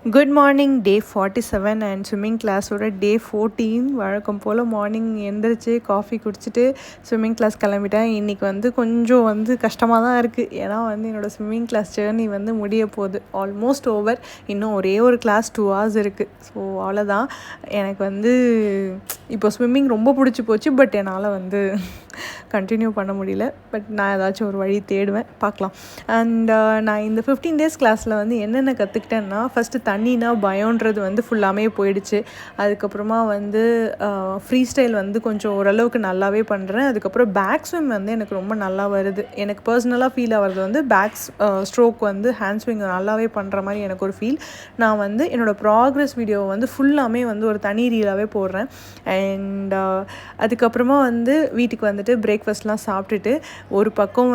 Good morning. Day 47 and swimming கிளாஸோட day 14. வழக்கம் போல் மார்னிங் எழுந்திரிச்சு காஃபி குடிச்சிட்டு ஸ்விம்மிங் கிளாஸ் கிளம்பிட்டேன். இன்றைக்கி கொஞ்சம் கஷ்டமாக தான் இருக்குது. ஏன்னா என்னோடய ஸ்விம்மிங் கிளாஸ் ஜேர்னி முடிய போகுது. Almost over. இன்னும் ஒரே ஒரு கிளாஸ் 2 hours இருக்குது. ஸோ அவ்வளோதான். எனக்கு இப்போ ஸ்விம்மிங் ரொம்ப பிடிச்சி போச்சு. பட் என்னால் கண்டினியூ பண்ண முடியல. பட் நான் ஏதாச்சும் ஒரு வழி தேடுவேன், பார்க்கலாம். அண்ட் நான் இந்த 15 days கிளாஸில் என்னென்ன கற்றுக்கிட்டேன்னா, ஃபஸ்ட்டு தண்ணினா பயன்றது ஃபுல்லாமே போயிடுச்சு. அதுக்கப்புறமா ஃப்ரீ ஸ்டைல் கொஞ்சம் ஓரளவுக்கு நல்லாவே பண்ணுறேன். அதுக்கப்புறம் பேக் ஸ்விம் எனக்கு ரொம்ப நல்லா வருது. எனக்கு பர்சனலாக ஃபீல் ஆகிறது பேக் ஸ்ட்ரோக் ஹேண்ட் ஸ்விங் நல்லாவே பண்ணுற மாதிரி எனக்கு ஒரு ஃபீல். நான் என்னோடய ப்ராக்ரஸ் வீடியோவை ஃபுல்லாமே ஒரு தனி ரீலாகவே போடுறேன். அண்ட் அதுக்கப்புறமா வீட்டுக்கு பிரேக்ஃபாஸ்ட்லாம் சாப்பிட்டுட்டு ஒரு பக்கம்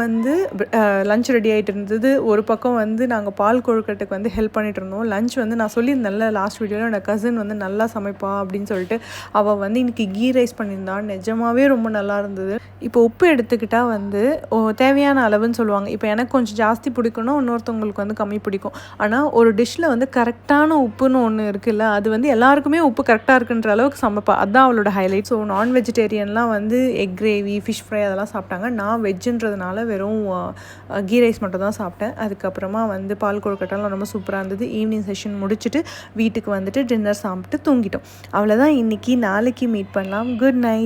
லஞ்ச் ரெடி ஆகிட்டு இருந்தது. ஒரு பக்கம் நாங்கள் பால் கொழுக்கட்டுக்கு ஹெல்ப் பண்ணிட்டு இருந்தோம். லஞ்ச் நான் சொல்லியிருந்தேன்ல லாஸ்ட் வீடியோவில், என்னோடய கசின் நல்லா சமைப்பா அப்படின்னு சொல்லிட்டு. அவள் இன்றைக்கி கீ ரைஸ் பண்ணியிருந்தான். நிஜமாகவே ரொம்ப நல்லா இருந்தது. இப்போ உப்பு எடுத்துக்கிட்டால் தேவையான அளவுன்னு சொல்லுவாங்க. இப்போ எனக்கு கொஞ்சம் ஜாஸ்தி பிடிக்கணும், இன்னொருத்தவங்களுக்கு கம்மி பிடிக்கும். ஆனால் ஒரு டிஷ்ஷில் கரெக்டான உப்புன்னு ஒன்று இருக்குல்ல, அது எல்லாருக்குமே உப்பு கரெக்டாக இருக்குன்ற அளவுக்கு சமைப்பா. அதுதான் அவளோட ஹைலைட். ஸோ நான் வெஜிடேரியன்லாம் எக் கிரேவி, ஃபிஷ் ஃப்ரை அதெல்லாம் சாப்பிட்டாங்க. நான் வெஜ்ஜுன்றதுனால வெறும் கீ ரைஸ் மட்டும் தான் சாப்பிட்டேன். அதுக்கப்புறமா பால் கொழுக்கட்டெல்லாம் ரொம்ப சூப்பராக இருந்தது. ஈவினிங் செஷன் முடிச்சுட்டு வீட்டுக்கு டின்னர் சாப்பிட்டு தூங்கிட்டோம். அவ்வளோதான். இன்றைக்கி நாளைக்கு மீட் பண்ணலாம். Good night.